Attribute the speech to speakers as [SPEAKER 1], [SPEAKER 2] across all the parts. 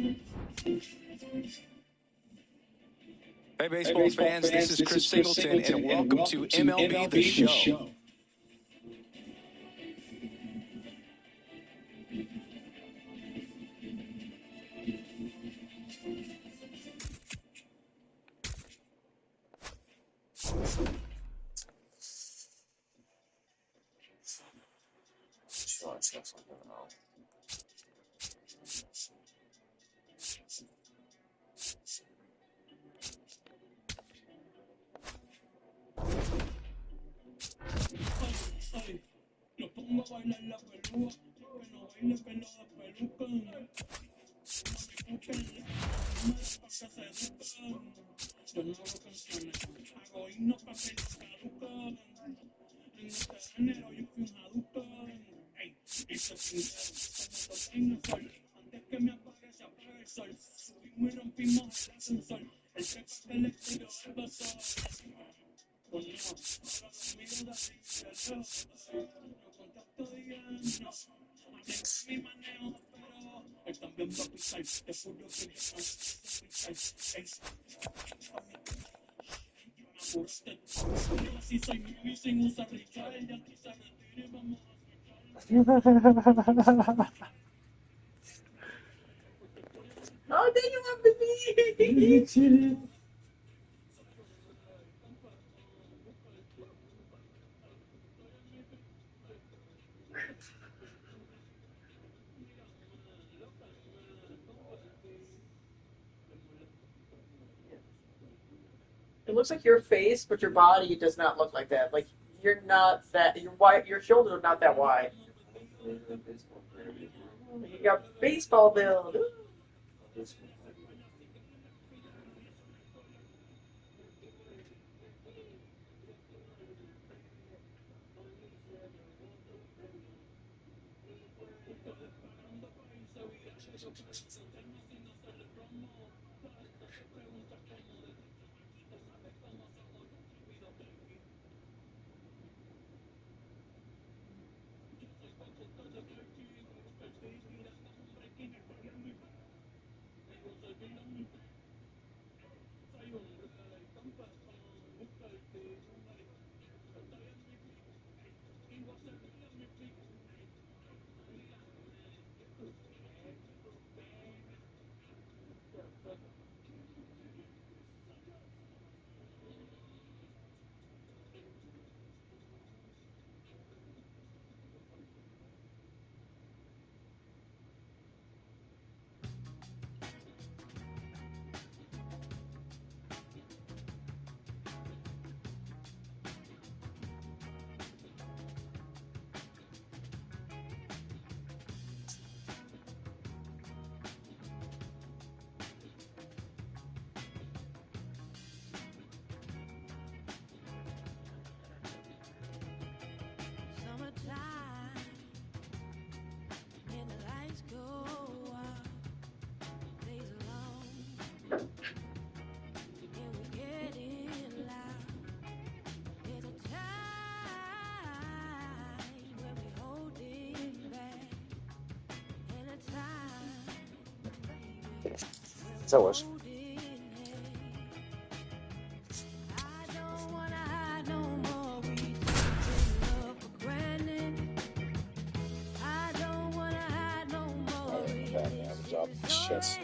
[SPEAKER 1] Hey, baseball fans, this is Chris Singleton, and welcome to MLB The Show.
[SPEAKER 2] Oh, then you want me? It looks like your face, but your body does not look like that. Like you're not that. Your wide. Your shoulders are not that wide. You got baseball build.
[SPEAKER 3] Załóż. Shit.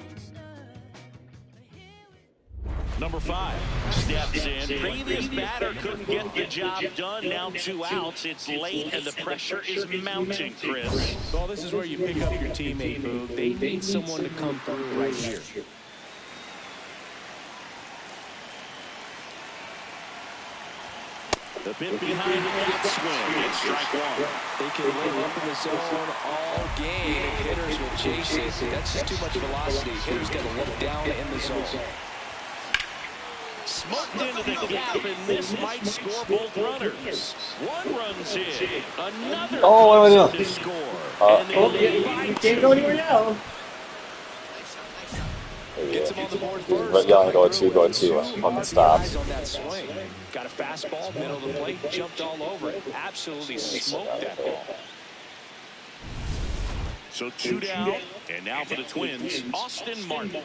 [SPEAKER 4] Number 5 steps in. Previous batter couldn't get the job done. Now 2 outs. It's late and the pressure is mounting, Chris.
[SPEAKER 1] Well, this is where you pick up your teammate, Boog. They need someone to come through right here.
[SPEAKER 4] The bit behind that swing. It's strike 1.
[SPEAKER 1] They can live up in the zone all game, and hitters will chase it. That's just too much velocity. Hitters got to look down in the zone.
[SPEAKER 4] Smoked into the gap, and this might score both runners. One runs in. Another comes in to score.
[SPEAKER 2] You can't go anywhere now.
[SPEAKER 1] Gets him on the board first.
[SPEAKER 3] But yeah, go to. Fucking stops.
[SPEAKER 1] On that swing. Got a fastball, middle of the plate, jumped all over it. Absolutely smoked that ball.
[SPEAKER 4] So 2 down, and now for the Twins, Austin Martin.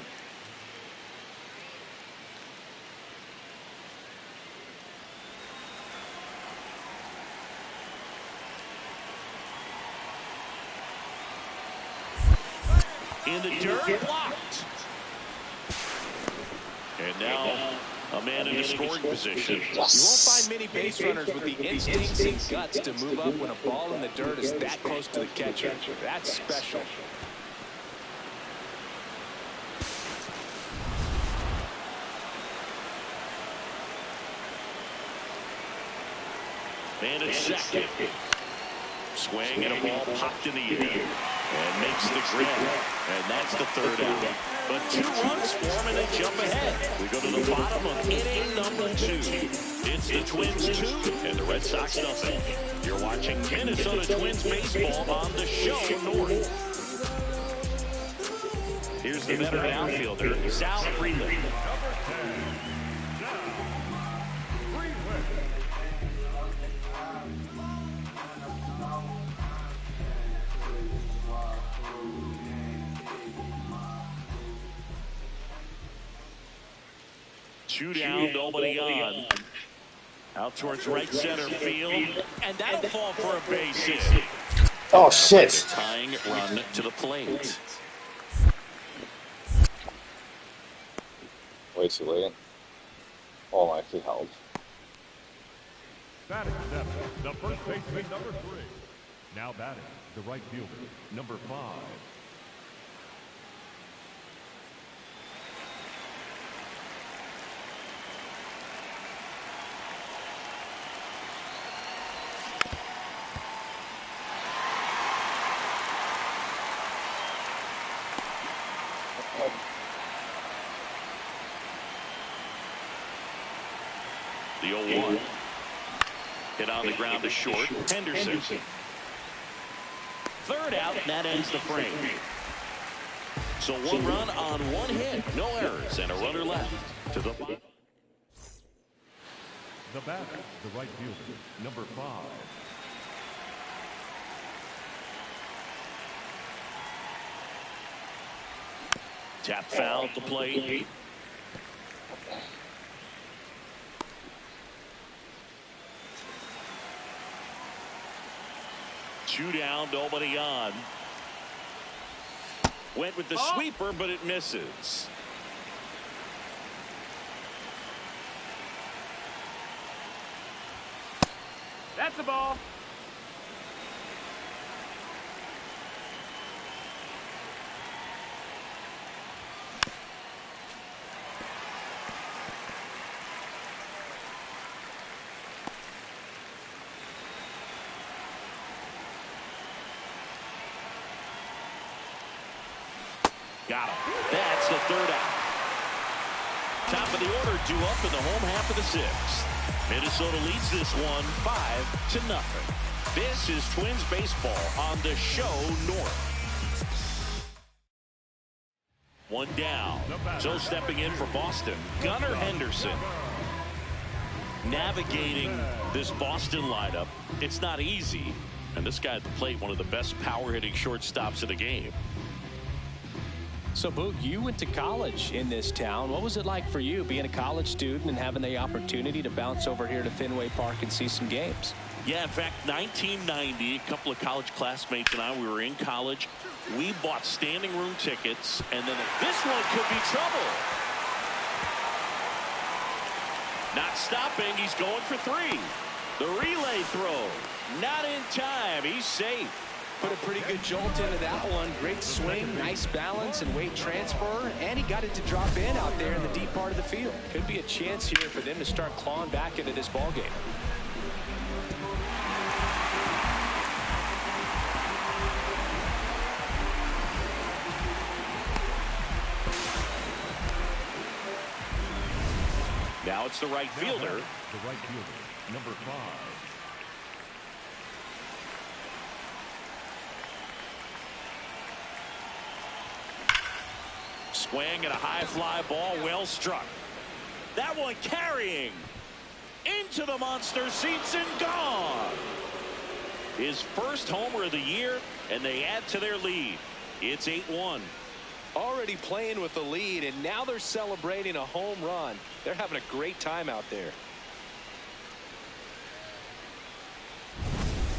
[SPEAKER 4] In the dirt, blocked. And now a man in a scoring position.
[SPEAKER 1] You won't find many base runners with the instincts and guts to move up when a ball in the dirt is that close to the catcher. That's special.
[SPEAKER 4] And at second. Swing and a ball popped in the air. And makes the grab. And that's the 3rd out. But 2 runs for him and they jump ahead. We go to the bottom of inning number 2. It's the Twins 2 and the Red Sox nothing. You're watching Minnesota Twins baseball on the show North. Here's the veteran outfielder, Sal Freeland. Two down, nobody on. Out towards right center field, and that'll fall for a base hit.
[SPEAKER 3] Oh, shit.
[SPEAKER 4] Tying run to the plate.
[SPEAKER 3] Way too late. Oh, my, he held.
[SPEAKER 5] Batting 7, the first baseman, number 3. Now batting, the right fielder, number 5.
[SPEAKER 4] The 0-1. Hit on the ground to short. Henderson. 3rd out, and that ends the frame. So 1 run on 1 hit. No errors, and a runner left. To the bottom.
[SPEAKER 5] The batter, the right fielder, number 5.
[SPEAKER 4] Tap foul at the plate. Two down, nobody on. Went with the sweeper, but it misses.
[SPEAKER 2] That's the ball.
[SPEAKER 4] Got him. That's the 3rd out. Top of the order due up in the home half of the 6th. Minnesota leads this one 5-0. This is Twins baseball on the show North. 1 down. So stepping in for Boston, Gunnar Henderson. Navigating this Boston lineup, it's not easy. And this guy at the plate, one of the best power-hitting shortstops in the game.
[SPEAKER 1] So, Boog, you went to college in this town. What was it like for you being a college student and having the opportunity to bounce over here to Fenway Park and see some games?
[SPEAKER 4] Yeah, in fact, 1990, a couple of college classmates and I, we were in college. We bought standing room tickets, and then this one could be trouble. Not stopping. He's going for 3. The relay throw. Not in time. He's safe.
[SPEAKER 1] Put a pretty good jolt into that one. Great swing, nice balance, and weight transfer. And he got it to drop in out there in the deep part of the field. Could be a chance here for them to start clawing back into this ball game.
[SPEAKER 4] Now it's the right fielder.
[SPEAKER 5] The right fielder, number 5.
[SPEAKER 4] Swing and a high fly ball, well struck. That one carrying into the monster seats and gone. His first homer of the year, and they add to their lead. It's 8-1.
[SPEAKER 1] Already playing with the lead, and now they're celebrating a home run. They're having a great time out there.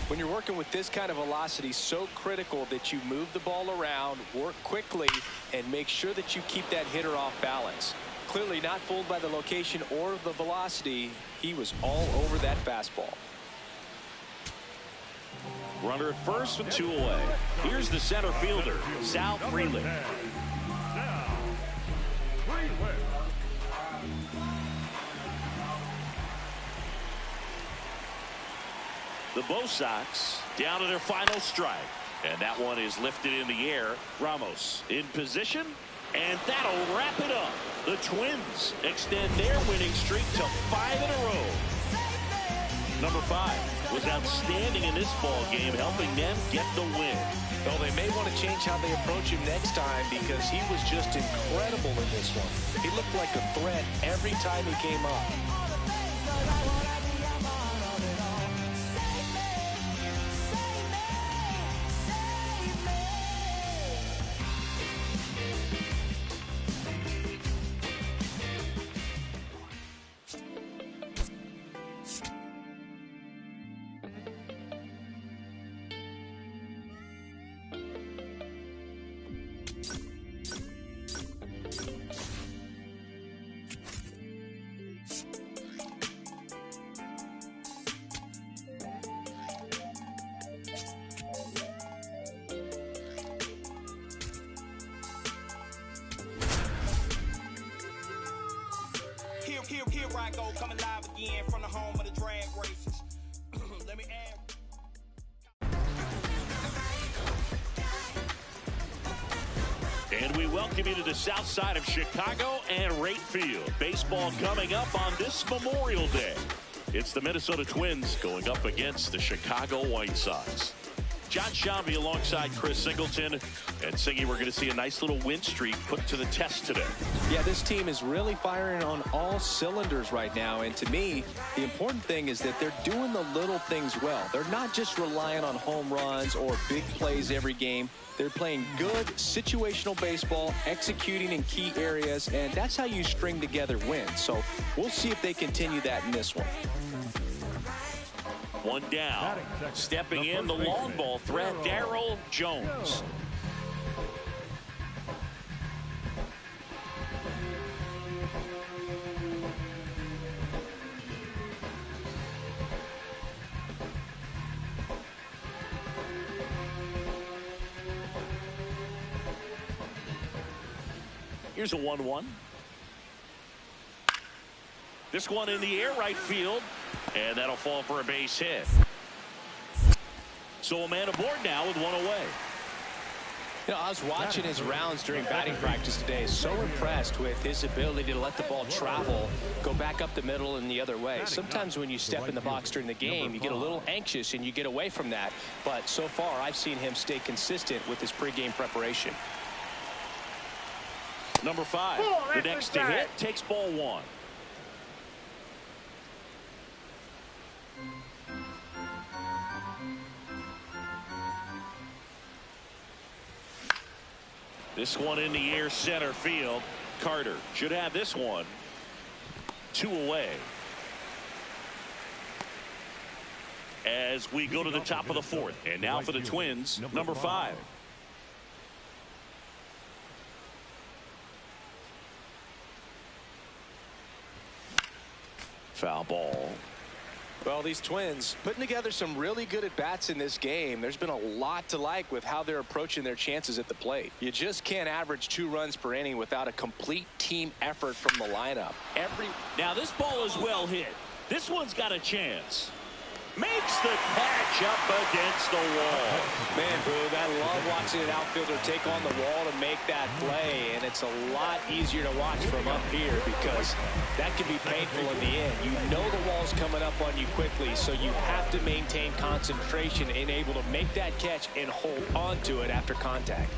[SPEAKER 1] When you're working with this kind of velocity, so critical that you move the ball around, work quickly, and make sure that you keep that hitter off balance. Clearly not fooled by the location or the velocity. He was all over that fastball.
[SPEAKER 4] Runner at first with 2 away. Here's the center fielder, Sal Freeland. The Bo Sox down to their final strike. And that one is lifted in the air. Ramos in position. And that'll wrap it up. The Twins extend their winning streak to 5 in a row. Number 5 was outstanding in this ball game, helping them get the win.
[SPEAKER 1] Well, they may want to change how they approach him next time because he was just incredible in this one. He looked like a threat every time he came up.
[SPEAKER 6] Here I go, coming live again from the home of the drag races. Let me add.
[SPEAKER 4] And we welcome you to the south side of Chicago and Wright Field. Baseball coming up on this Memorial Day. It's the Minnesota Twins going up against the Chicago White Sox. John Shambi alongside Chris Singleton. And Singy, we're going to see a nice little win streak put to the test today.
[SPEAKER 1] Yeah, this team is really firing on all cylinders right now. And to me, the important thing is that they're doing the little things well. They're not just relying on home runs or big plays every game. They're playing good situational baseball, executing in key areas, and that's how you string together wins. So we'll see if they continue that in this one.
[SPEAKER 4] One down. Stepping in, the long ball threat, Darryl Jones. Here's a 1-1. This one in the air, right field. And that'll fall for a base hit. So a man aboard now with 1 away.
[SPEAKER 1] You know, I was watching his rounds during batting practice today. So impressed with his ability to let the ball travel, go back up the middle and the other way. Sometimes when you step in the box during the game, you get a little anxious and you get away from that. But so far, I've seen him stay consistent with his pregame preparation.
[SPEAKER 4] Number 5, the next to hit, takes ball 1. This one in the air, center field. Carter should have this one. 2 away. As we go to the top of the 4th. And now for the Twins, number 5. Foul ball.
[SPEAKER 1] Well, these Twins putting together some really good at-bats in this game. There's been a lot to like with how they're approaching their chances at the plate. You just can't average 2 runs per inning without a complete team effort from the lineup.
[SPEAKER 4] Now this ball is well hit. This one's got a chance. Makes the catch up against the wall.
[SPEAKER 1] Man, Boog, I love watching an outfielder take on the wall to make that play, and it's a lot easier to watch from up here because that can be painful in the end. You know the wall's coming up on you quickly, so you have to maintain concentration and able to make that catch and hold on to it after contact.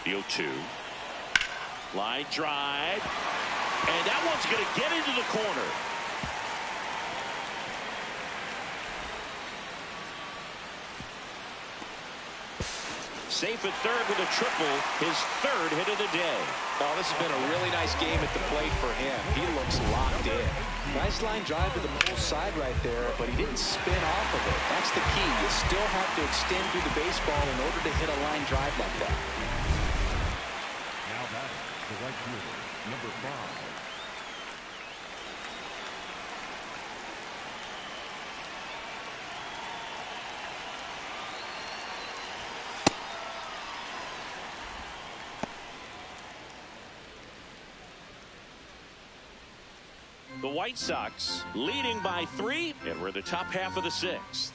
[SPEAKER 4] The 0-2. Line drive. And that one's going to get into the corner. Safe at third with a triple, his third hit of the day.
[SPEAKER 1] Oh, this has been a really nice game at the plate for him. He looks locked in. Nice line drive to the pull side right there, but he didn't spin off of it. That's the key. You still have to extend through the baseball in order to hit a line drive like that.
[SPEAKER 5] Now batting, the right fielder, number 5.
[SPEAKER 4] The White Sox leading by 3, and we're the top half of the 6th.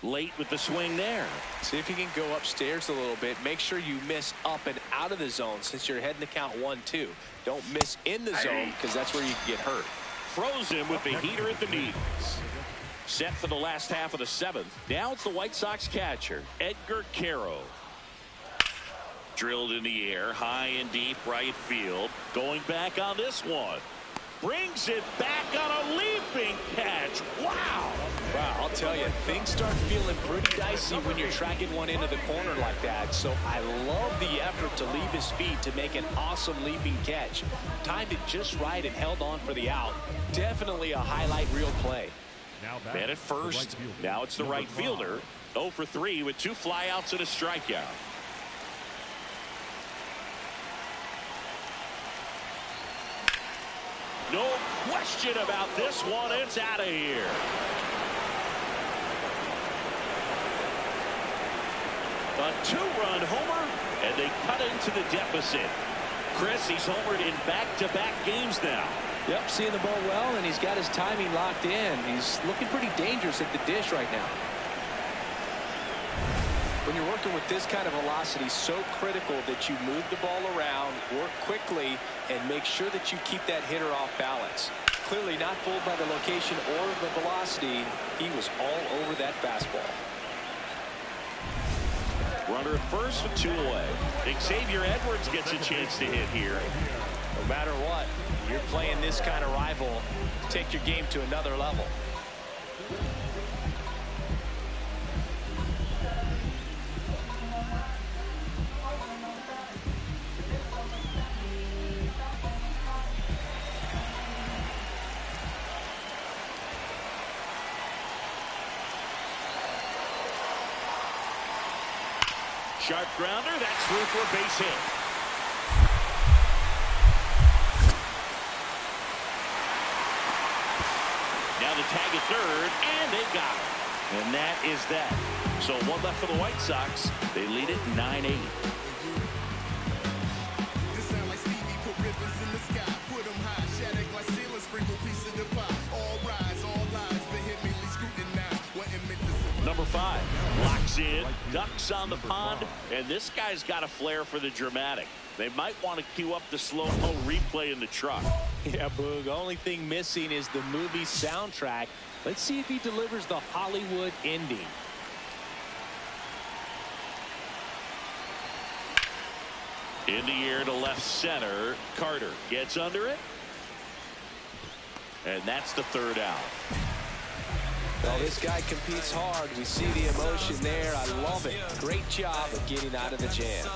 [SPEAKER 4] Late with the swing there.
[SPEAKER 1] See if you can go upstairs a little bit. Make sure you miss up and out of the zone since you're heading to count 1-2. Don't miss in the zone because that's where you can get hurt.
[SPEAKER 4] Froze him with the heater at the knees. Set for the last half of the 7th. Now it's the White Sox catcher, Edgar Caro. Drilled in the air, high and deep right field. Going back on this one. Brings it back on a leaping catch. Wow.
[SPEAKER 1] Wow, I'll tell you, things start feeling pretty dicey when you're tracking one into the corner like that. So I love the effort to leave his feet to make an awesome leaping catch. Timed it just right and held on for the out. Definitely a highlight reel play.
[SPEAKER 4] Man at first. Now it's the right fielder. 0 for 3 with 2 flyouts and a strikeout. No question about this one. It's out of here. A 2-run homer, and they cut into the deficit. Chris, he's homered in back-to-back games now.
[SPEAKER 1] Yep, seeing the ball well, and he's got his timing locked in. He's looking pretty dangerous at the dish right now. When you're working with this kind of velocity, so critical that you move the ball around, work quickly, and make sure that you keep that hitter off balance. Clearly not fooled by the location or the velocity. He was all over that fastball.
[SPEAKER 4] Runner at first with 2 away. Xavier Edwards gets a chance to hit here.
[SPEAKER 1] No matter what, you're playing this kind of rival, take your game to another level.
[SPEAKER 4] Sharp grounder, that's through for a base hit. Now the tag at third, and they got it. And that is that. So 1 left for the White Sox. They lead it 9-8. Number 5 locks in, ducks on the pond, and this guy's got a flair for the dramatic. They might want to cue up the slow-mo replay in the truck.
[SPEAKER 1] Yeah, Boog. Only thing missing is the movie soundtrack. Let's see if he delivers the Hollywood ending.
[SPEAKER 4] In the air to left center. Carter gets under it. And that's the 3rd out.
[SPEAKER 1] Well, this guy competes hard. We see the emotion there. I love it. Great job of getting out of the jam.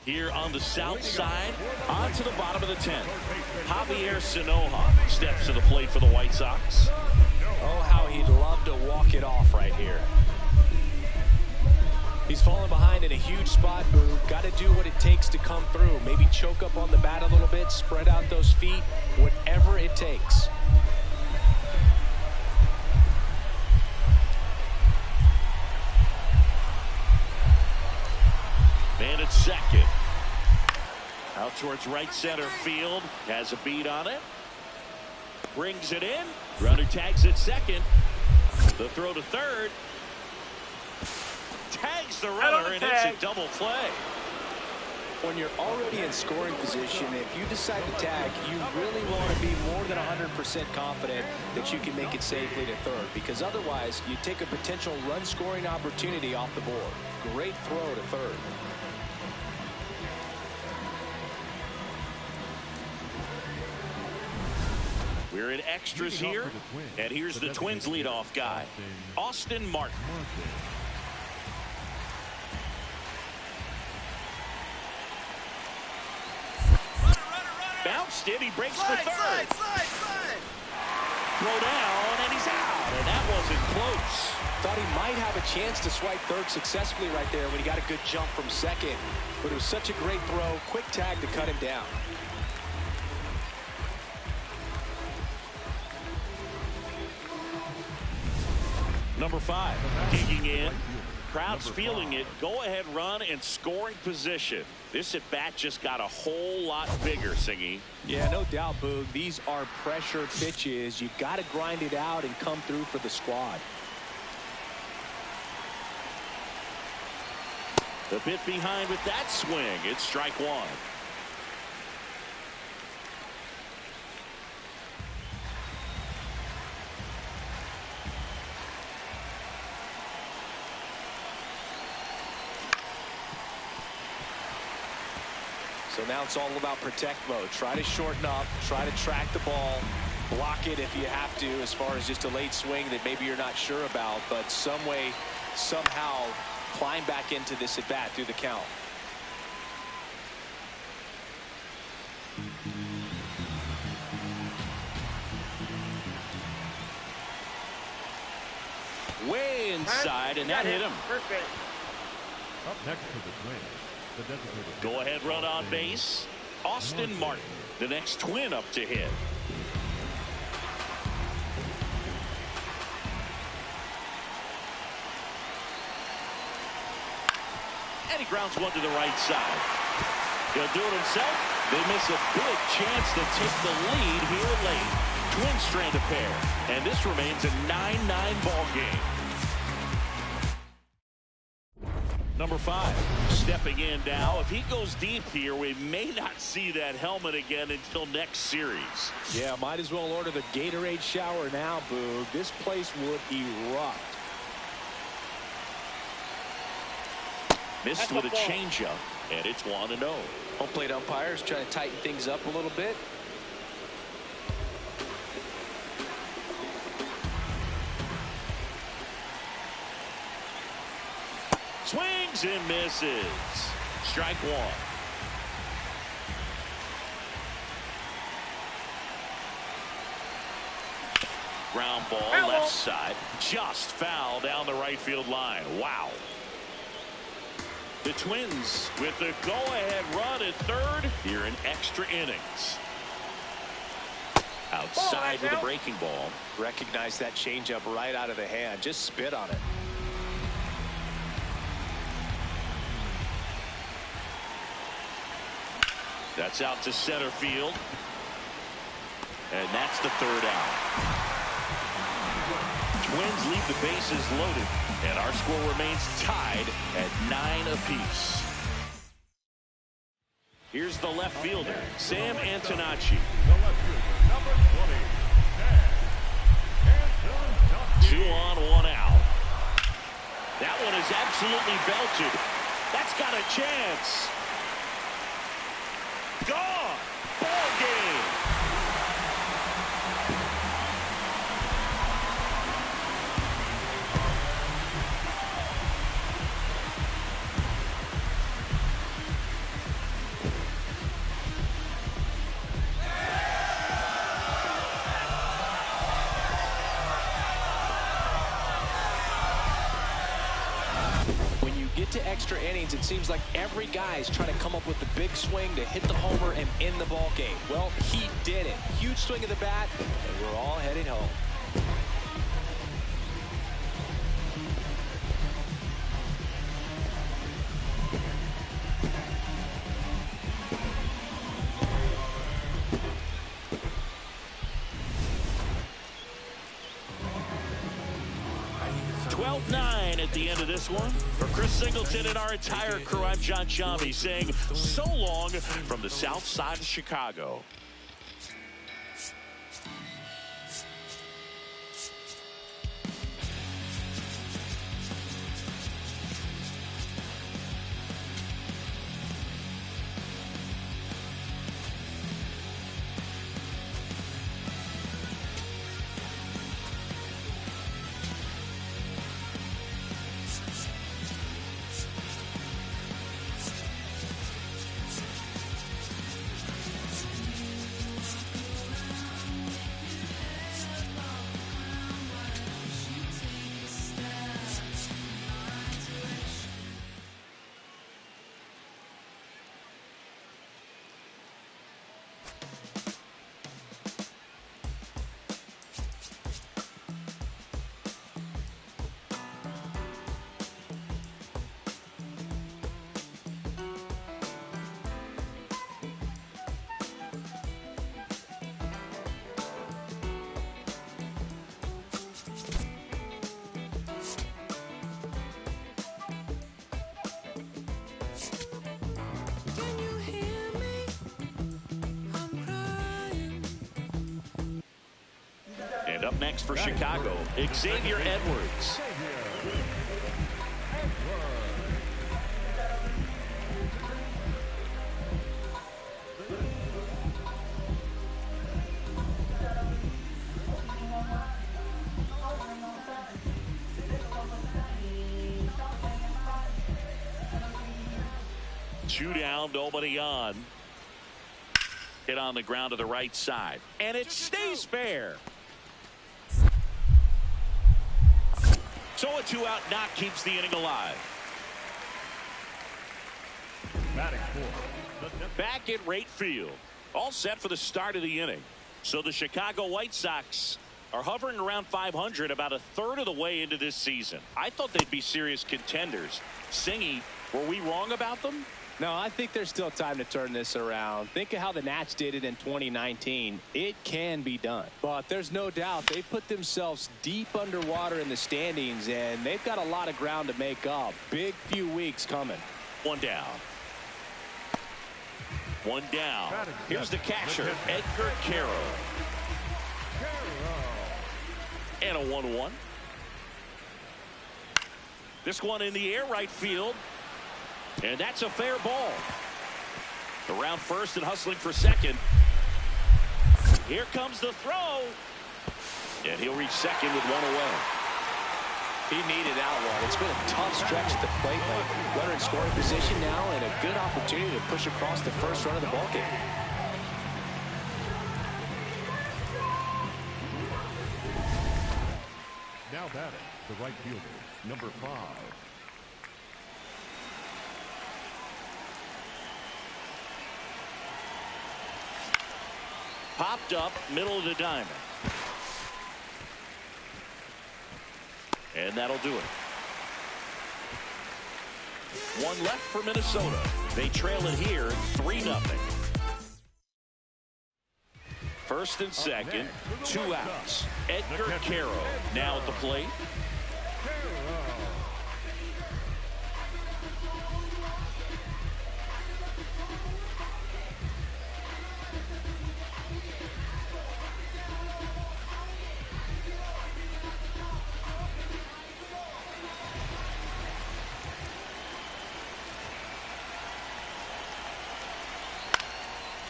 [SPEAKER 4] Here on the south side, on to the bottom of the 10th. Javier Sanoja steps to the plate for the White Sox.
[SPEAKER 1] Oh, how he'd love to walk it off right here. He's falling behind in a huge spot, Boo. Got to do what it takes to come through. Maybe choke up on the bat a little bit, spread out those feet, whatever it takes.
[SPEAKER 4] Man at second. Out towards right center field. Has a beat on it. Brings it in. Runner tags at second. The throw to third. Tags the runner, and it's a double play.
[SPEAKER 1] When you're already in scoring position, if you decide to tag, you really want to be more than 100% confident that you can make it safely to third, because otherwise you take a potential run scoring opportunity off the board. Great throw to third.
[SPEAKER 4] We're in extras here, and here's the Twins leadoff guy, Austin Martin. Bounced it, he breaks for third. Throw down, and he's out, and that wasn't close.
[SPEAKER 1] Thought he might have a chance to swipe third successfully right there when he got a good jump from second, but it was such a great throw, quick tag to cut him down.
[SPEAKER 4] Number 5, digging in. Crowd's feeling it. Go-ahead run and scoring position. This at-bat just got a whole lot bigger, Singy.
[SPEAKER 1] Yeah, no doubt, Boog. These are pressure pitches. You've got to grind it out and come through for the squad.
[SPEAKER 4] The bit behind with that swing. It's strike one.
[SPEAKER 1] So now it's all about protect mode. Try to shorten up, try to track the ball, block it if you have to, as far as just a late swing that maybe you're not sure about, but some way, somehow climb back into this at bat through the count.
[SPEAKER 4] Way inside, and that hit him.
[SPEAKER 2] Perfect.
[SPEAKER 5] Up next to the Twins, the designated.
[SPEAKER 4] Go ahead run on base, Austin Martin, the next Twin up to hit. And he grounds one to the right side. He'll do it himself. They miss a big chance to take the lead here late. Twins strand a pair, and this remains a 9-9 ball game. Number 5, stepping in now. If he goes deep here, we may not see that helmet again until next series.
[SPEAKER 1] Yeah, might as well order the Gatorade shower now, Boog. This place would erupt.
[SPEAKER 4] Missed with a changeup, and it's 1-0.
[SPEAKER 1] Home plate umpires trying to tighten things up a little bit.
[SPEAKER 4] Swings and misses. Strike one. Ground ball left side. Just foul down the right field line. Wow. The Twins with the go-ahead run at third here in extra innings. Outside with a breaking ball.
[SPEAKER 1] Recognize that changeup right out of the hand. Just spit on it.
[SPEAKER 4] That's out to center field. And that's the third out. Twins leave the bases loaded, and our score remains tied at 9 apiece. Here's the left fielder, Sam Antonacci.
[SPEAKER 5] The left fielder, number 20,
[SPEAKER 4] 2 on, 1 out. That one is absolutely belted. That's got a chance. Gone. Ball game.
[SPEAKER 1] When you get to extra innings, it seems like every guy is trying to come up with the big swing to hit the homer and end the ball game. Well, he did it. Huge swing of the bat, and we're all heading home.
[SPEAKER 4] 9 at the end of this one. For Chris Singleton and our entire crew, I'm John Chambi saying so long from the south side of Chicago. And up next for Chicago, Xavier Edwards. Two down, nobody on. Hit on the ground to the right side. And it stays fair. So a 2-out knock keeps the inning alive. Back at right field. All set for the start of the inning. So the Chicago White Sox are hovering around 500 about a third of the way into this season. I thought they'd be serious contenders. Singy, were we wrong about them?
[SPEAKER 1] No, I think there's still time to turn this around. Think of how the Nats did it in 2019. It can be done. But there's no doubt they put themselves deep underwater in the standings, and they've got a lot of ground to make up. Big few weeks coming.
[SPEAKER 4] One down. One down. Here's the catcher, Edgar Carroll. And a 1-1. This one in the air, right field. And that's a fair ball. Around first and hustling for second. Here comes the throw. And he'll reach second with one away.
[SPEAKER 1] He needed that one. It's been a tough stretch at the plate. Runner in scoring position now, and a good opportunity to push across the first run of the ballgame.
[SPEAKER 5] Now batting, the right fielder, number 5.
[SPEAKER 4] Popped up, middle of the diamond. And that'll do it. One left for Minnesota. They trail it here 3-0. First and second, 2 outs. Edgar Carroll now at the plate.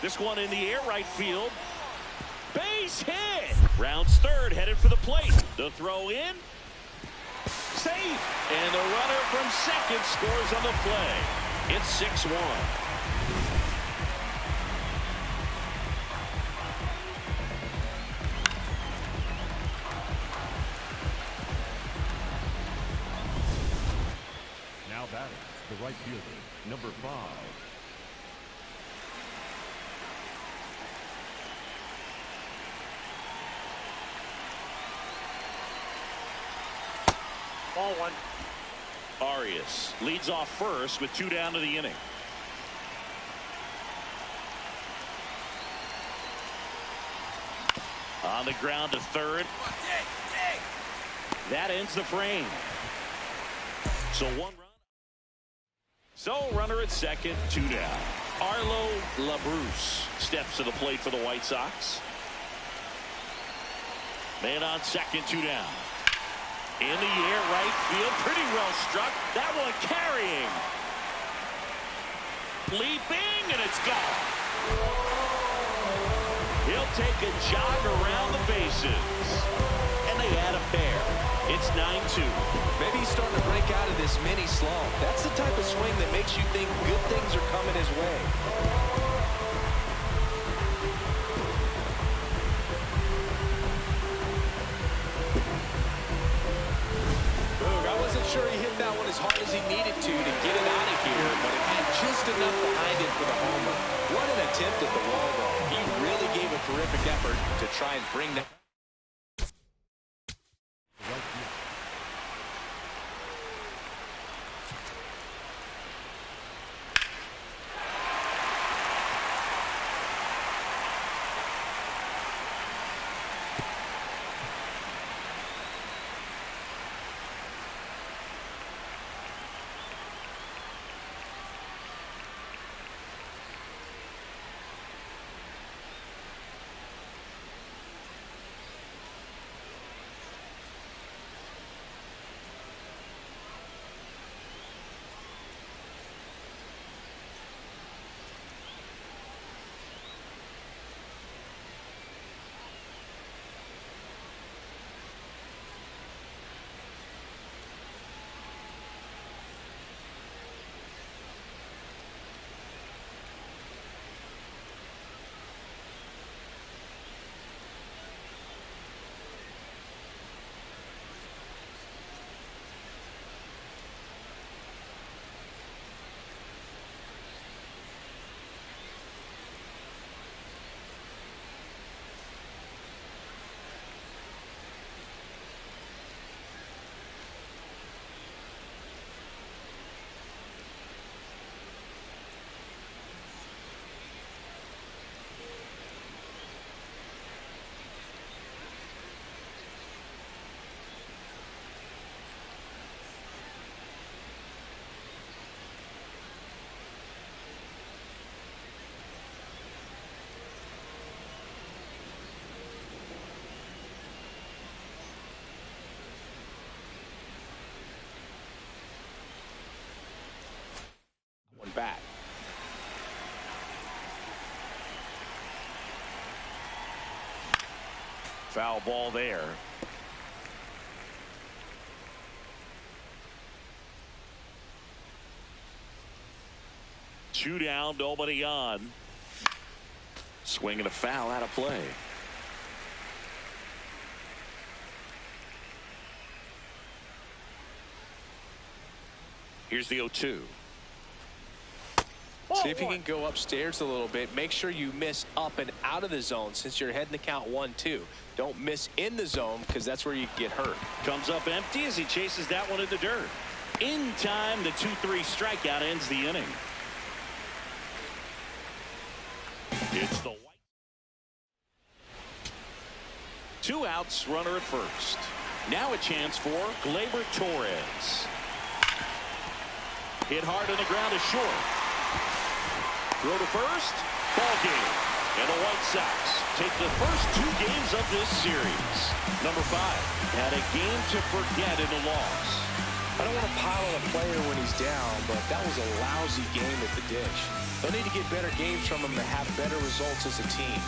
[SPEAKER 4] This one in the air, right field. Base hit. Rounds third, headed for the plate. The throw in. Safe. And the runner from second scores on the play. It's 6-1.
[SPEAKER 5] Now batting, the right fielder, number 5.
[SPEAKER 4] Ball one. Arias leads off first with 2 down to the inning. On the ground to third. That ends the frame. So runner at second, 2 down. Arlo LaBruce steps to the plate for the White Sox. Man on second, 2 down. In the air, right field, pretty well struck. That one carrying. Leaping, and it's gone. He'll take a jog around the bases. And they add a pair. It's 9-2.
[SPEAKER 1] Maybe he's starting to break out of this mini slump. That's the type of swing that makes you think good things are coming his way. I wasn't sure he hit that one as hard as he needed to get it out of here, but it had just enough behind it for the homer. What an attempt at the wall, though. He really gave a terrific effort to try and bring that. Back.
[SPEAKER 4] Foul ball there. Two down, nobody on. Swinging a foul out of play. Here's the 0-2.
[SPEAKER 1] See if you can go upstairs a little bit. Make sure you miss up and out of the zone since you're heading to count 1-2. Don't miss in the zone because that's where you get hurt.
[SPEAKER 4] Comes up empty as he chases that one in the dirt. In time, the 2-3 strikeout ends the inning. It's the White. 2 outs, runner at first. Now a chance for Gleyber Torres. Hit hard on the ground is short. Throw to first, ball game. And the White Sox take the first 2 games of this series. Number 5 had a game to forget in the loss.
[SPEAKER 1] I don't want to pile on a player when he's down, but that was a lousy game at the dish. They'll need to get better games from him to have better results as a team.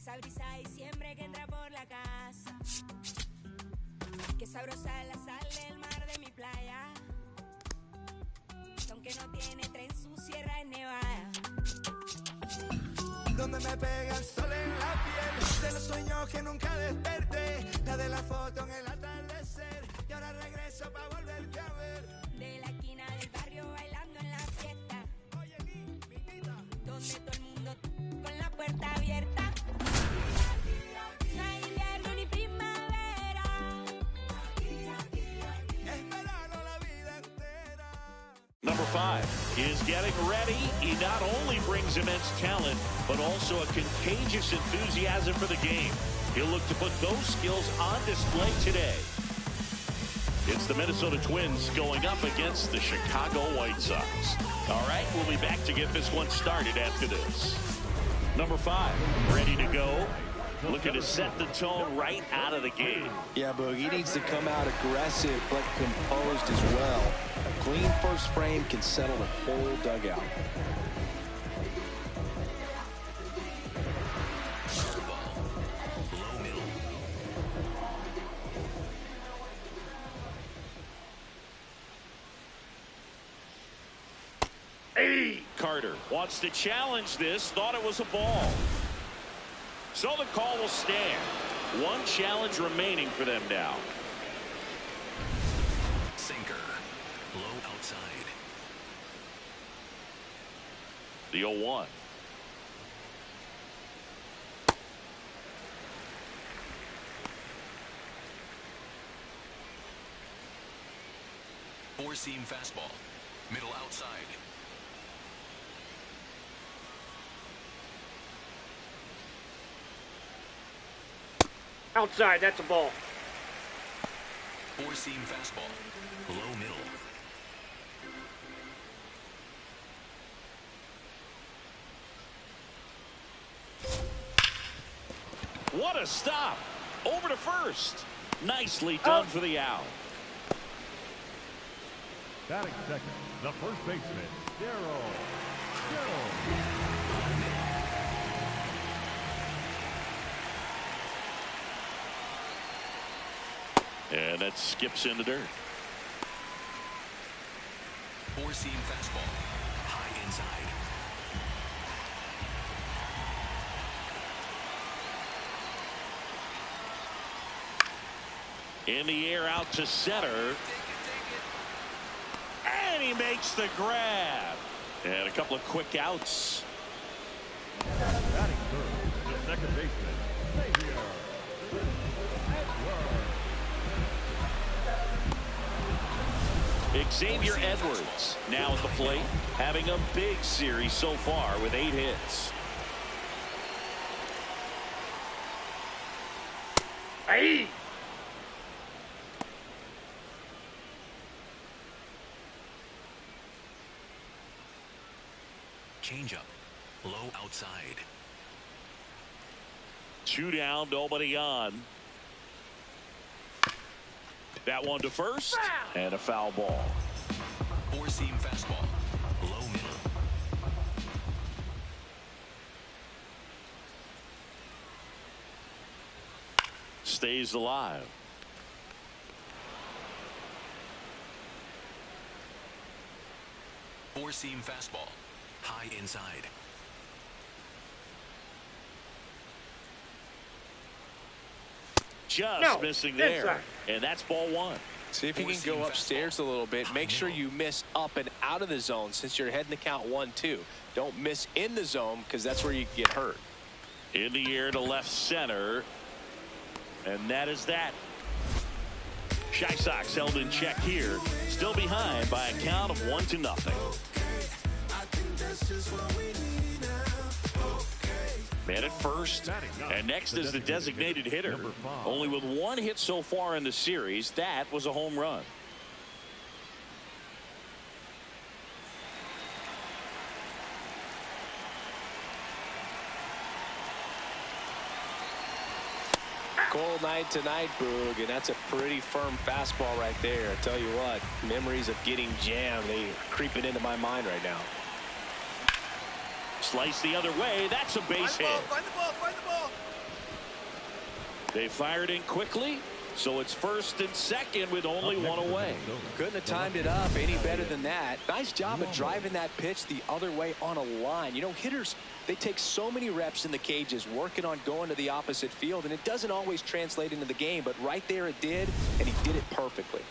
[SPEAKER 7] Esa brisa de diciembre que entra por la casa. Qué sabrosa la sal del mar de mi playa. Aunque no tiene tren, su sierra es nevada. Donde me pega el sol en la piel.
[SPEAKER 6] de los sueños que nunca desperté, la de la foto en el atardecer, y ahora regreso para volverte a ver.
[SPEAKER 7] De la esquina del barrio bailando en la fiesta.
[SPEAKER 6] Oye, niñita,
[SPEAKER 7] Donde todo el mundo con la puerta abierta. No hay invierno ni primavera.
[SPEAKER 6] es verano la vida entera.
[SPEAKER 4] Number 5 is getting ready. He not only brings immense talent, but also a contagious enthusiasm for the game. He'll look to put those skills on display today. It's the Minnesota Twins going up against the Chicago White Sox. All right, we'll be back to get this one started after this. Number 5, ready to go. Looking to set the tone right out of the gate.
[SPEAKER 1] Yeah, Boog, he needs to come out aggressive but composed as well. A clean first frame can settle the whole dugout.
[SPEAKER 4] Carter wants to challenge this, thought it was a ball. So the call will stand. One challenge remaining for them now.
[SPEAKER 8] Sinker. Low outside.
[SPEAKER 4] The 0-1.
[SPEAKER 8] Four-seam fastball. Middle outside.
[SPEAKER 2] Outside, that's a ball.
[SPEAKER 8] Four-seam fastball. Low middle.
[SPEAKER 4] What a stop. Over to first. Nicely done for the out.
[SPEAKER 5] Batting second, the first baseman, Darryl.
[SPEAKER 4] And that skips in the dirt.
[SPEAKER 8] Four-seam fastball. High inside.
[SPEAKER 4] In the air out to center. And he makes the grab. And a couple of quick outs.
[SPEAKER 5] Batting third, the second baseman, Xavier Edwards.
[SPEAKER 4] Xavier Edwards now at the plate, having a big series so far with 8 hits.
[SPEAKER 2] Hey!
[SPEAKER 8] Changeup. Low outside.
[SPEAKER 4] 2 down, nobody on. That one to first, and a foul ball.
[SPEAKER 8] Four-seam fastball. Low middle.
[SPEAKER 4] Stays alive.
[SPEAKER 8] Four-seam fastball. High inside.
[SPEAKER 4] Just missing there. And that's ball 1.
[SPEAKER 1] See if you can go upstairs a little bit. Make sure you miss up and out of the zone since you're heading the count 1-2. Don't miss in the zone because that's where you can get hurt.
[SPEAKER 4] In the air to left center. And that is that. Chi Sox held in check here. Still behind by a count of 1-0. Man at first, and next is the designated hitter. Only with 1 hit so far in the series. That was a home run.
[SPEAKER 1] Cold night tonight, Boog, and that's a pretty firm fastball right there. I tell you what, memories of getting jammed, they are creeping into my mind right now.
[SPEAKER 4] Slice the other way. That's a base hit.
[SPEAKER 6] Find the ball, find the ball.
[SPEAKER 4] They fired in quickly, So it's first and second with only one away.
[SPEAKER 1] Couldn't have timed it up any better than that. Nice job of driving that pitch the other way on a line. You know, hitters, they take so many reps in the cages working on going to the opposite field, and it doesn't always translate into the game, but right there it did, and he did it perfectly.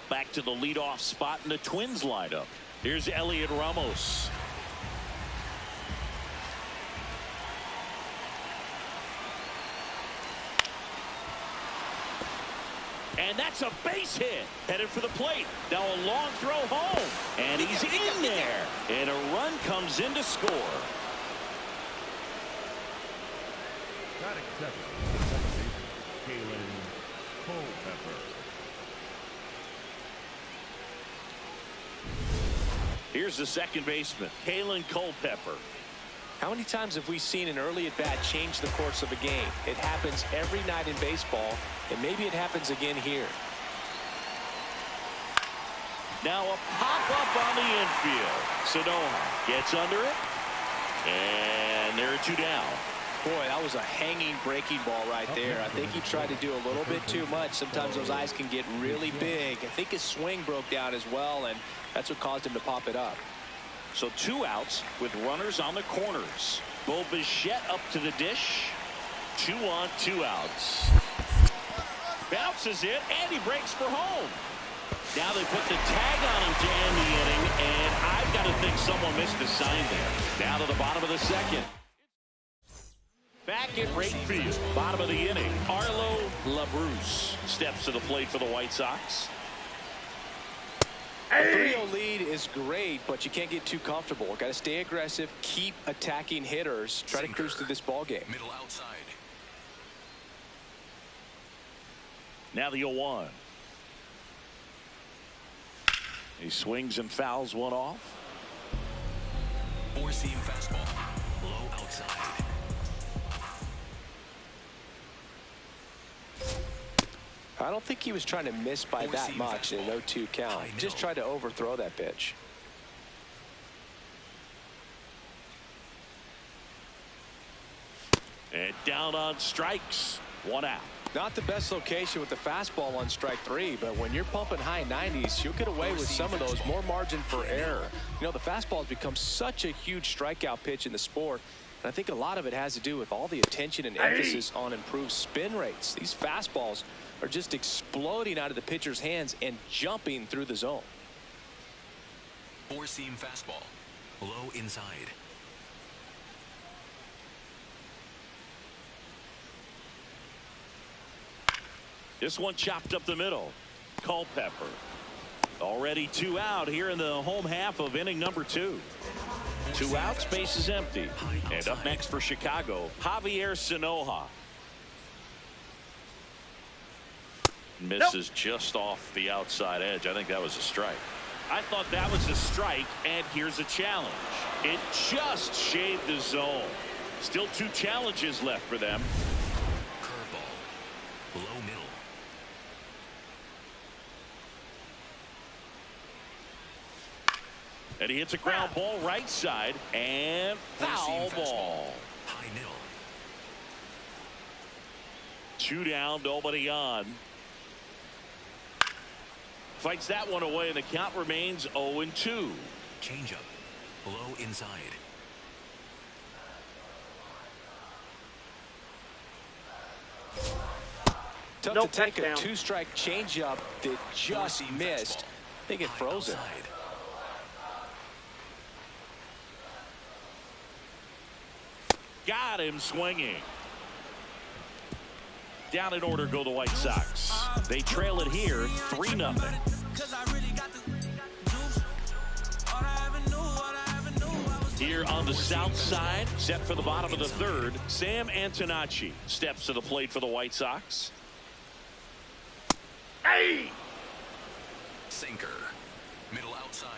[SPEAKER 4] Back to the leadoff spot in the Twins lineup. Here's Elliot Ramos. And that's a base hit. Headed for the plate. Now a long throw home. And he's in there. And a run comes in to score.
[SPEAKER 5] Batting second, Kalen Culpepper.
[SPEAKER 4] Here's the second baseman, Kalen Culpepper.
[SPEAKER 1] How many times have we seen an early at-bat change the course of a game? It happens every night in baseball, and maybe it happens again here.
[SPEAKER 4] Now a pop-up on the infield. Sanoha gets under it. And there are two down.
[SPEAKER 1] Boy, that was a hanging breaking ball right there. I think he tried to do a little bit too much. Sometimes those eyes can get really big. I think his swing broke down as well, and that's what caused him to pop it up.
[SPEAKER 4] So two outs with runners on the corners. Bo Bichette up to the dish. 2 on, 2 outs. Bounces it, and he breaks for home. Now they put the tag on him to end the inning, and I've got to think someone missed a sign there. Now to the bottom of the second. Back at right field, bottom of the inning, Arlo LaBruce steps to the plate for the White Sox.
[SPEAKER 1] A 3-0 lead is great, but you can't get too comfortable. Got to stay aggressive, keep attacking hitters, try to cruise through this ball game.
[SPEAKER 8] Middle outside.
[SPEAKER 4] Now the 0-1. He swings and fouls one off.
[SPEAKER 8] Four-seam fastball. Low outside.
[SPEAKER 1] I don't think he was trying to miss by that much in an 0-2 count. Just tried to overthrow that pitch.
[SPEAKER 4] And down on strikes. 1 out.
[SPEAKER 1] Not the best location with the fastball on strike 3, but when you're pumping high 90s, you'll get away with some of those. More margin for error. You know, the fastball has become such a huge strikeout pitch in the sport. And I think a lot of it has to do with all the attention and emphasis on improved spin rates. These fastballs are just exploding out of the pitcher's hands and jumping through the zone.
[SPEAKER 8] Four-seam fastball. Low inside.
[SPEAKER 4] This one chopped up the middle. Culpepper. Already 2 out here in the home half of inning number 2. 2 outs, base is empty. And up next for Chicago, Javier Sanoha. Misses just off the outside edge. I think that was a strike. I thought that was a strike, and here's a challenge. It just shaved the zone. Still 2 challenges left for them.
[SPEAKER 8] Curveball. Low middle.
[SPEAKER 4] And he hits a ground ball right side, and foul ball.
[SPEAKER 8] High nil.
[SPEAKER 4] 2 down, nobody on. Fights that one away, and the count remains 0-2.
[SPEAKER 8] Changeup. Low inside.
[SPEAKER 1] Tough to take a 2-strike changeup that just missed. I think it froze it.
[SPEAKER 4] Got him swinging. Down in order go the White Sox. They trail it here 3-0. Here on the south side, set for the bottom of the 3rd, Sam Antonacci steps to the plate for the White Sox. Hey!
[SPEAKER 8] Sinker. Middle outside.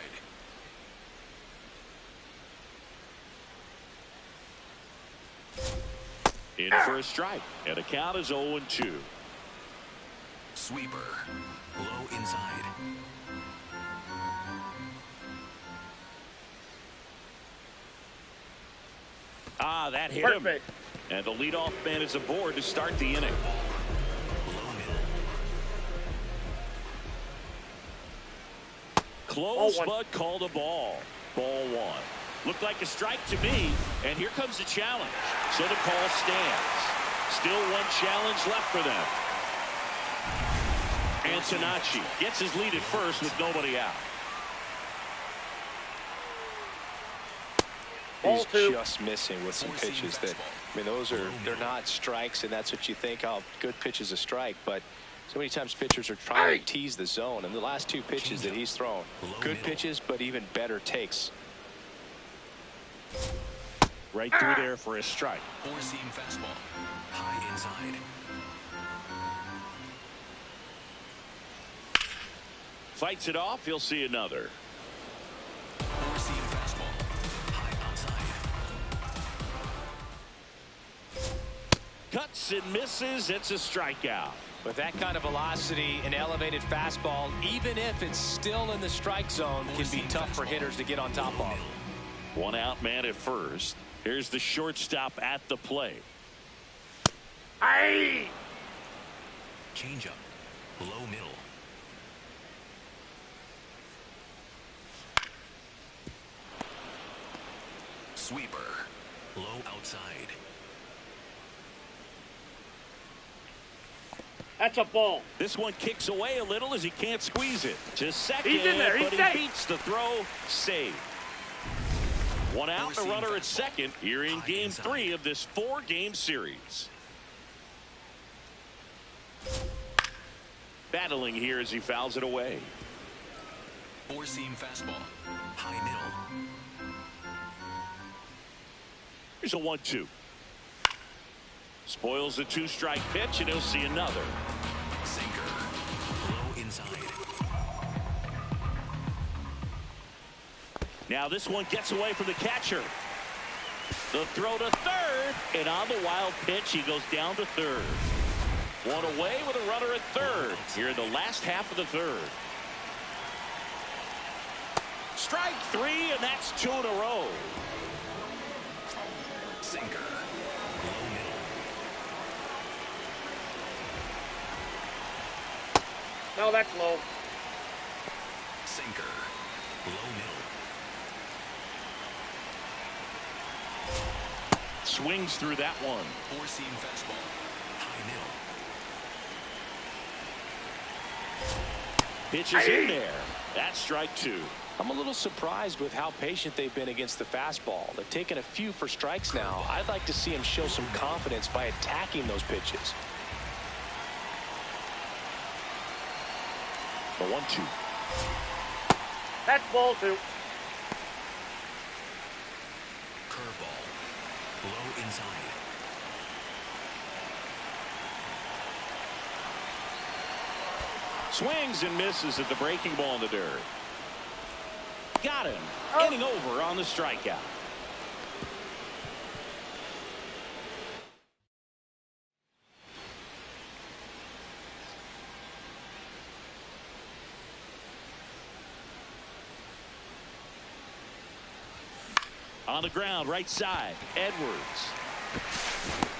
[SPEAKER 4] In for a strike, and the count is 0-2.
[SPEAKER 8] Sweeper. Low inside.
[SPEAKER 4] Ah, that hit him. And the leadoff man is aboard to start the inning.
[SPEAKER 8] Low middle.
[SPEAKER 4] Close, but called a ball. Ball one. Looked like a strike to me, and here comes the challenge. So the call stands. Still one challenge left for them. Antonacci gets his lead at first with nobody out.
[SPEAKER 1] He's just missing with some pitches that, I mean, they're not strikes, and that's what you think, oh, good pitch is a strike, but so many times pitchers are trying to tease the zone, and the last two pitches that he's thrown, good pitches, but even better takes.
[SPEAKER 4] Right through there for a strike.
[SPEAKER 8] Four-seam fastball. High inside.
[SPEAKER 4] Fights it off. He'll see another.
[SPEAKER 8] Four-seam fastball. High outside.
[SPEAKER 4] Cuts and misses. It's a strikeout.
[SPEAKER 1] With that kind of velocity, an elevated fastball, even if it's still in the strike zone, can be tough for hitters to get on top of.
[SPEAKER 4] One out man at first. Here's the shortstop at the plate.
[SPEAKER 8] Changeup. Low middle. Sweeper. Low outside.
[SPEAKER 9] That's a ball.
[SPEAKER 4] This one kicks away a little as he can't squeeze it. To second,
[SPEAKER 9] He's in there. He's
[SPEAKER 4] but
[SPEAKER 9] safe.
[SPEAKER 4] he beats the throw. Save. One out, and a runner at second here in Game 3 of this 4-game series. Battling here as he fouls it away.
[SPEAKER 8] Four-seam fastball. High middle.
[SPEAKER 4] Here's a 1-2. Spoils the 2-strike pitch, and he'll see another.
[SPEAKER 8] Sinker. Low inside.
[SPEAKER 4] Now this one gets away from the catcher. The throw to third, and on the wild pitch, he goes down to third. One away with a runner at third here in the last half of the third. Strike 3, and that's 2 in a row.
[SPEAKER 8] Sinker. Low middle.
[SPEAKER 9] No, that's low.
[SPEAKER 8] Sinker. Low middle.
[SPEAKER 4] Swings through that one.
[SPEAKER 8] Four-seam fastball. High middle.
[SPEAKER 4] Pitches in there. That's strike 2.
[SPEAKER 1] I'm a little surprised with how patient they've been against the fastball. They've taken a few for strikes now. I'd like to see him show some confidence by attacking those pitches.
[SPEAKER 4] The 1-2.
[SPEAKER 9] That's ball 2.
[SPEAKER 8] Curveball. Low inside.
[SPEAKER 4] Swings and misses at the breaking ball in the dirt. Got him. Inning over on the strikeout. On the ground, right side, Edwards.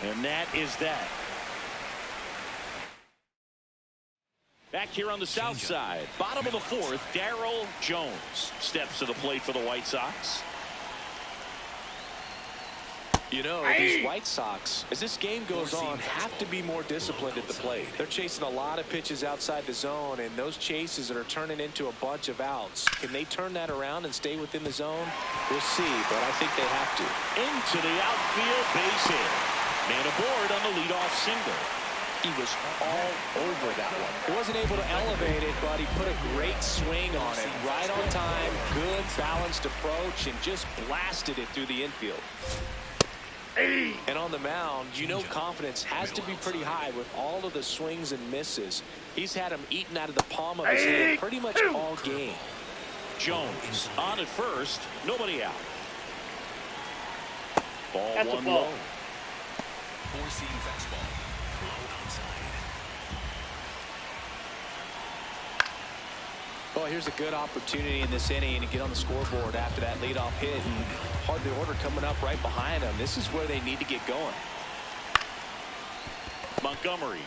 [SPEAKER 4] And that is that. Back here on the south side, bottom of the 4th, Darryl Jones steps to the plate for the White Sox.
[SPEAKER 1] You know, these White Sox, as this game goes on, have to be more disciplined at the plate. They're chasing a lot of pitches outside the zone, and those chases are turning into a bunch of outs. Can they turn that around and stay within the zone? We'll see, but I think they have to.
[SPEAKER 4] Into the outfield, base hit. Man aboard on the leadoff single.
[SPEAKER 1] He was all over that one. He wasn't able to elevate it, but he put a great swing on it. Right on time, good balanced approach, and just blasted it through the infield. And on the mound, you know confidence has to be pretty high with all of the swings and misses. He's had them eaten out of the palm of his hand pretty much all game.
[SPEAKER 4] Jones on at first, nobody out. Ball
[SPEAKER 9] That's a
[SPEAKER 4] one
[SPEAKER 9] ball.
[SPEAKER 4] low.
[SPEAKER 8] Four-seam fastball. Low outside.
[SPEAKER 1] Well, here's a good opportunity in this inning to get on the scoreboard after that leadoff hit. And hardly order coming up right behind them. This is where they need to get going.
[SPEAKER 4] Montgomery.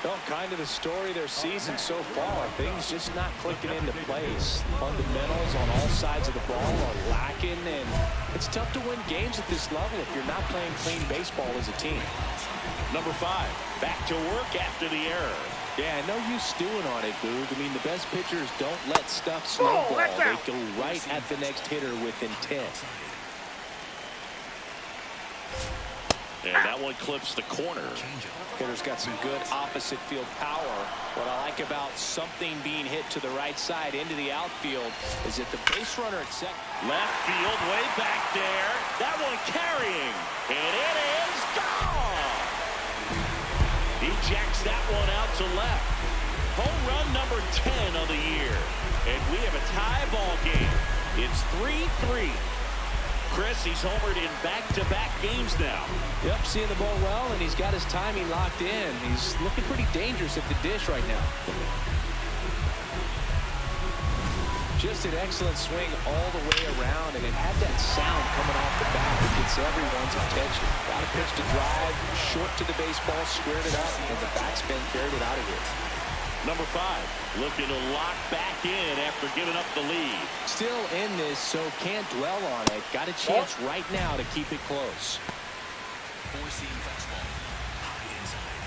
[SPEAKER 1] Well, kind of the story of their season so far. Things just not clicking into place. Fundamentals on all sides of the ball are lacking, and it's tough to win games at this level if you're not playing clean baseball as a team.
[SPEAKER 4] Number 5, back to work after the error.
[SPEAKER 1] Yeah, no use stewing on it, Boog. I mean, the best pitchers don't let stuff snowball. They go right at the next hitter with intent.
[SPEAKER 4] And that one clips the corner.
[SPEAKER 1] Hitter's got some good opposite field power. What I like about something being hit to the right side into the outfield is that the base runner at second.
[SPEAKER 4] Left field, way back there. That one carrying. And it is gone. He jacks that one out to left. Home run number 10 of the year. And we have a tie ball game. It's 3-3. Chris, he's homered in back-to-back games now.
[SPEAKER 1] Yep, seeing the ball well, and he's got his timing locked in. He's looking pretty dangerous at the dish right now. Just an excellent swing all the way around, and it had that sound coming off the bat that gets everyone's attention. Got a pitch to drive, short to the baseball, squared it up, and the backspin carried it out of here.
[SPEAKER 4] Number 5, looking to lock back in after giving up the lead.
[SPEAKER 1] Still in this, so can't dwell on it. Got a chance right now to keep it close.
[SPEAKER 8] 4-seam fastball, high inside.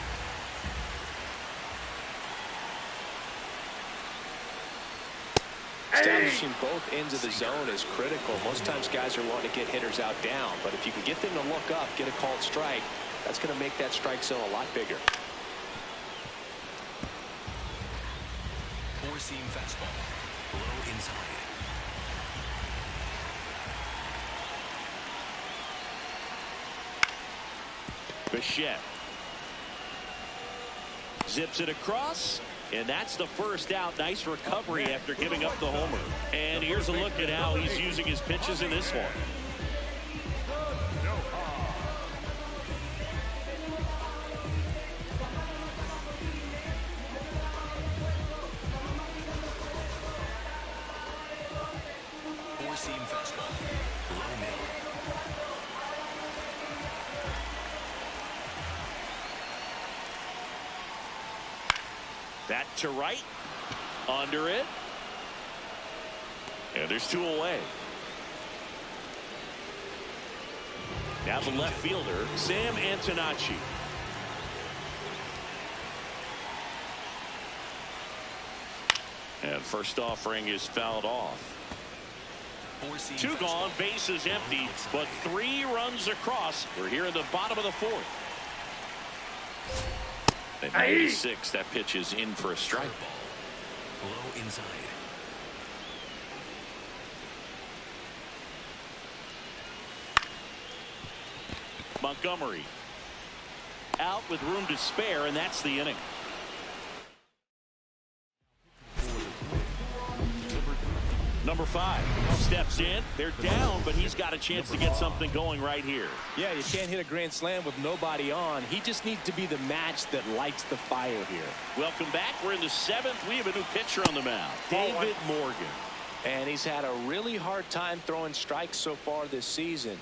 [SPEAKER 1] Establishing both ends of the zone is critical. Most times guys are wanting to get hitters out down, but if you can get them to look up, get a called strike, that's going to make that strike zone a lot bigger.
[SPEAKER 8] 4-seam fastball, low inside.
[SPEAKER 4] Bichette zips it across, and that's the first out. Nice recovery after giving up the homer. And here's a look at how he's using his pitches in this one.
[SPEAKER 8] Four-seam fastball, low middle.
[SPEAKER 4] That to right, under it, and there's 2 away. Now the left fielder, Sam Antonacci. And first offering is fouled off. 2 gone, bases empty, but 3 runs across. We're here in the bottom of the 4th. At 96, that pitch is in for a strike.
[SPEAKER 8] Ball, low inside.
[SPEAKER 4] Montgomery out with room to spare, and that's the inning. Number 5 steps in. They're down, but he's got a chance to get something going right here.
[SPEAKER 1] Yeah, you can't hit a grand slam with nobody on. He just needs to be the match that lights the fire here.
[SPEAKER 4] Welcome back. We're in the 7th. We have a new pitcher on the mound, David Morgan.
[SPEAKER 1] And he's had a really hard time throwing strikes so far this season.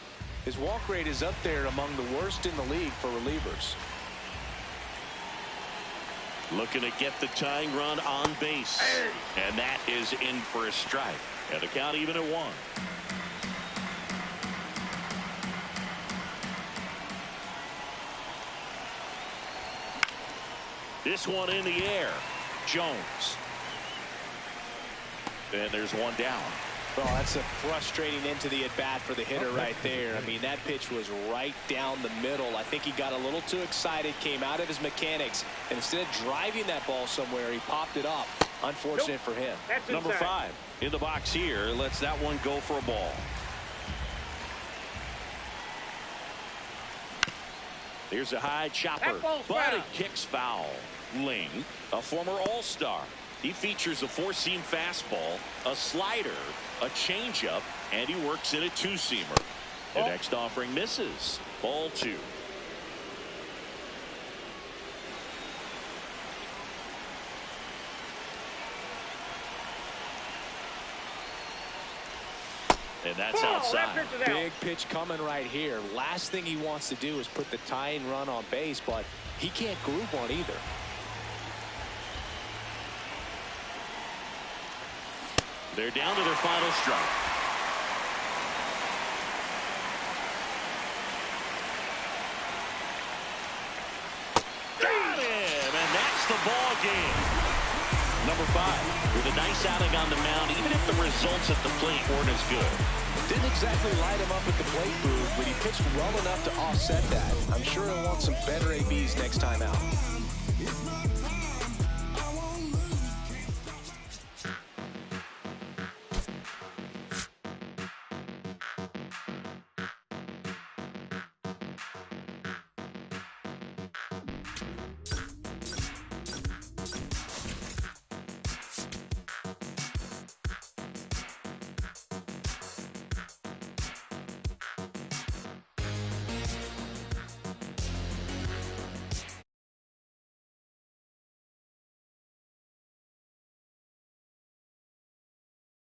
[SPEAKER 1] His walk rate is up there among the worst in the league for relievers.
[SPEAKER 4] Looking to get the tying run on base. And that is in for a strike. And the count even at 1. This one in the air. Jones. And there's 1 down.
[SPEAKER 1] Well, that's a frustrating end to the at-bat for the hitter right there. I mean, that pitch was right down the middle. I think he got a little too excited, came out of his mechanics, and instead of driving that ball somewhere, he popped it up. Unfortunate for him.
[SPEAKER 4] Number 5 in the box here lets that one go for a ball. Here's a high chopper, but it kicks foul. Ling, a former All-Star. He features a 4-seam fastball, a slider, a changeup, and he works in a 2-seamer. The next offering misses. Ball 2. And that's outside.
[SPEAKER 1] Big pitch coming right here. Last thing he wants to do is put the tying run on base, but he can't groove one either.
[SPEAKER 4] They're down to their final strike. Got him, and that's the ball game. Number 5 with a nice outing on the mound, even if the results at the plate weren't as good.
[SPEAKER 1] Didn't exactly light him up at the plate, Booth, but he pitched well enough to offset that. I'm sure he'll want some better ABs next time out.